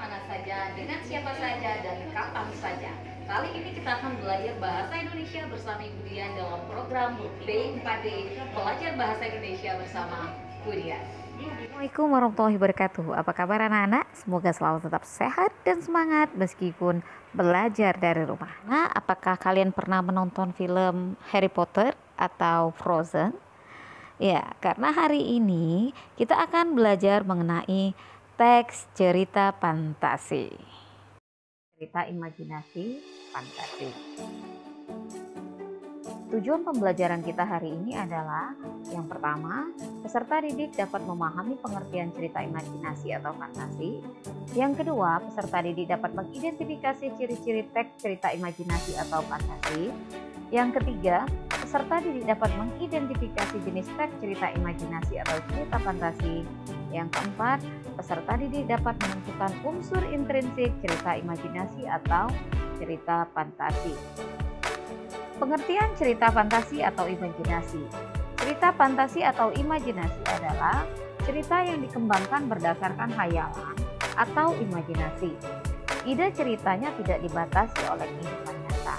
mana saja, dengan siapa saja, dan kapan saja. Kali ini kita akan belajar bahasa Indonesia bersama Ibu Dian dalam program B4D Belajar Bahasa Indonesia bersama Bu Dian. Assalamualaikum warahmatullahi wabarakatuh. Apa kabar anak-anak? Semoga selalu tetap sehat dan semangat meskipun belajar dari rumah. Nah, apakah kalian pernah menonton film Harry Potter atau Frozen? Ya, karena hari ini kita akan belajar mengenai teks cerita fantasi. Cerita imajinasi fantasi. Tujuan pembelajaran kita hari ini adalah yang pertama, peserta didik dapat memahami pengertian cerita imajinasi atau fantasi. Yang kedua, peserta didik dapat mengidentifikasi ciri-ciri teks cerita imajinasi atau fantasi. Yang ketiga, peserta didik dapat mengidentifikasi jenis teks cerita imajinasi atau cerita fantasi. Yang keempat, peserta didik dapat menentukan unsur intrinsik cerita imajinasi atau cerita fantasi. Pengertian cerita fantasi atau imajinasi. Cerita fantasi atau imajinasi adalah cerita yang dikembangkan berdasarkan khayalan atau imajinasi. Ide ceritanya tidak dibatasi oleh kehidupan nyata.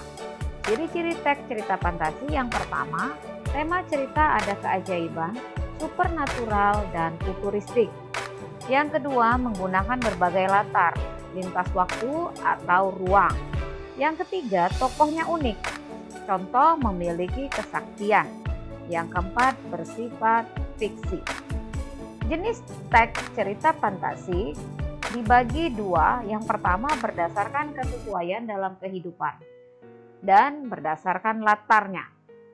Ciri-ciri teks cerita fantasi yang pertama, tema cerita ada keajaiban, supernatural, dan futuristik. Yang kedua, menggunakan berbagai latar, lintas waktu atau ruang. Yang ketiga, tokohnya unik. Contoh, memiliki kesaktian. Yang keempat, bersifat fiksi. Jenis teks cerita fantasi dibagi dua. Yang pertama berdasarkan kesesuaian dalam kehidupan dan berdasarkan latarnya.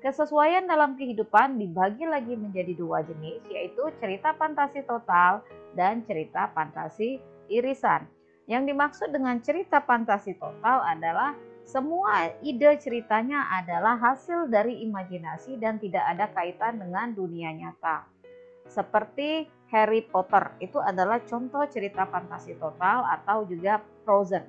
Kesesuaian dalam kehidupan dibagi lagi menjadi dua jenis, yaitu cerita fantasi total dan cerita fantasi irisan. Yang dimaksud dengan cerita fantasi total adalah semua ide ceritanya adalah hasil dari imajinasi dan tidak ada kaitan dengan dunia nyata. Seperti Harry Potter, itu adalah contoh cerita fantasi total atau juga Frozen.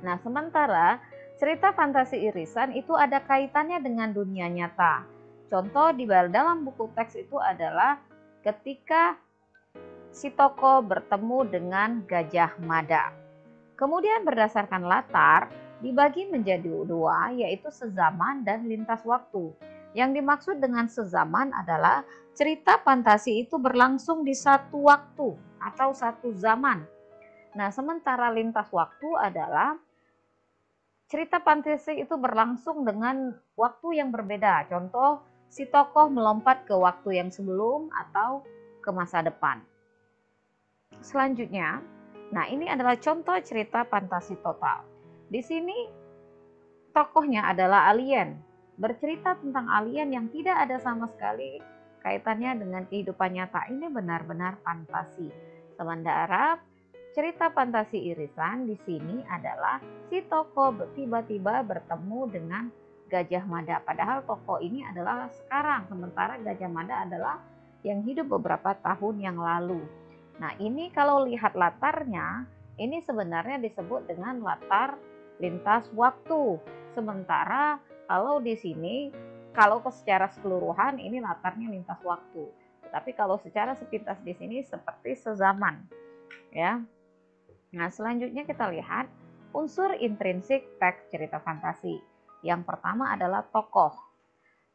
Nah, sementara cerita fantasi irisan itu ada kaitannya dengan dunia nyata. Contoh di dalam buku teks itu adalah ketika si tokoh bertemu dengan Gajah Mada. Kemudian berdasarkan latar, dibagi menjadi dua, yaitu sezaman dan lintas waktu. Yang dimaksud dengan sezaman adalah cerita fantasi itu berlangsung di satu waktu atau satu zaman. Nah, sementara lintas waktu adalah cerita fantasi itu berlangsung dengan waktu yang berbeda. Contoh, si tokoh melompat ke waktu yang sebelum atau ke masa depan. Selanjutnya, nah ini adalah contoh cerita fantasi total. Di sini tokohnya adalah alien, bercerita tentang alien yang tidak ada sama sekali kaitannya dengan kehidupan nyata. Ini benar-benar fantasi. Sementara cerita fantasi irisan di sini adalah si tokoh tiba-tiba bertemu dengan Gajah Mada. Padahal tokoh ini adalah sekarang, sementara Gajah Mada adalah yang hidup beberapa tahun yang lalu. Nah, ini kalau lihat latarnya, ini sebenarnya disebut dengan latar lintas waktu. Sementara kalau di sini, kalau secara keseluruhan ini latarnya lintas waktu. Tetapi kalau secara sepintas di sini seperti sezaman, ya. Nah, selanjutnya kita lihat unsur intrinsik teks cerita fantasi. Yang pertama adalah tokoh.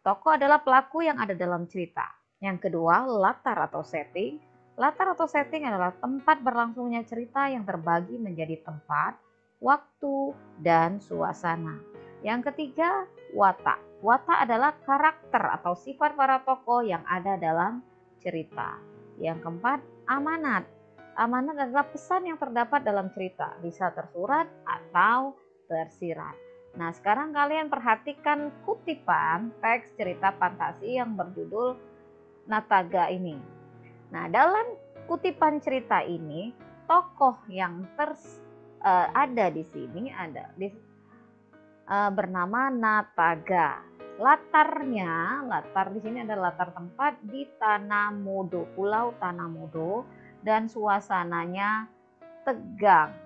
Tokoh adalah pelaku yang ada dalam cerita. Yang kedua, latar atau setting. Latar atau setting adalah tempat berlangsungnya cerita yang terbagi menjadi tempat, waktu, dan suasana. Yang ketiga, watak. Watak adalah karakter atau sifat para tokoh yang ada dalam cerita. Yang keempat, amanat. Amanat adalah pesan yang terdapat dalam cerita, bisa tersurat atau tersirat. Nah, sekarang kalian perhatikan kutipan teks cerita fantasi yang berjudul Nataga ini. Nah, dalam kutipan cerita ini, tokoh yang ada di sini bernama Nataga. Latar di sini adalah latar tempat di Tanamodo, Pulau Tanamodo, dan suasananya tegang.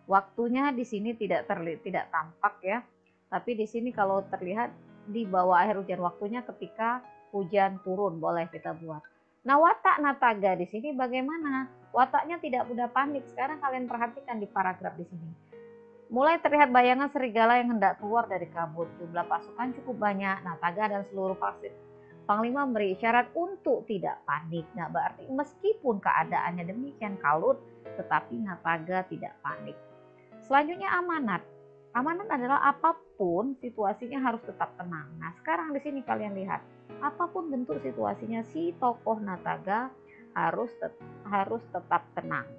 Waktunya di sini tidak tampak ya, tapi di sini kalau terlihat di bawah air hujan, waktunya ketika hujan turun boleh kita buat. Nah, watak Nataga di sini bagaimana? Wataknya tidak mudah panik. Sekarang kalian perhatikan di paragraf di sini. Mulai terlihat bayangan serigala yang hendak keluar dari kabut. Jumlah pasukan cukup banyak. Nataga dan seluruh panglima memberi isyarat untuk tidak panik. Nah, berarti meskipun keadaannya demikian kalut, tetapi Nataga tidak panik. Selanjutnya amanat. Amanat adalah apapun situasinya harus tetap tenang. Nah, sekarang di sini kalian lihat, apapun bentuk situasinya si tokoh Nataga harus tetap tenang.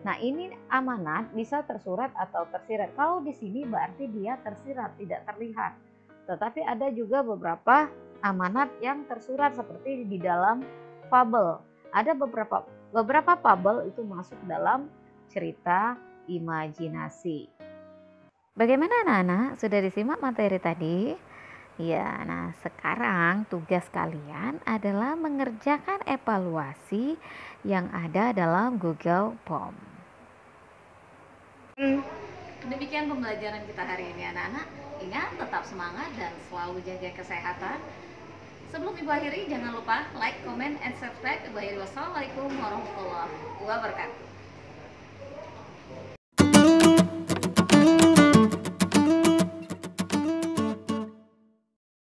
Nah, ini amanat bisa tersurat atau tersirat. Kalau di sini berarti dia tersirat, tidak terlihat. Tetapi ada juga beberapa amanat yang tersurat seperti di dalam fabel. Ada beberapa fabel itu masuk dalam cerita imajinasi. Bagaimana anak-anak? Sudah disimak materi tadi? Ya, nah sekarang tugas kalian adalah mengerjakan evaluasi yang ada dalam Google Form. Demikian pembelajaran kita hari ini anak-anak. Ingat, tetap semangat dan selalu jaga kesehatan. Sebelum Ibu akhiri, jangan lupa like, comment, and subscribe. Ibu akhiri, wassalamualaikum warahmatullahi wabarakatuh.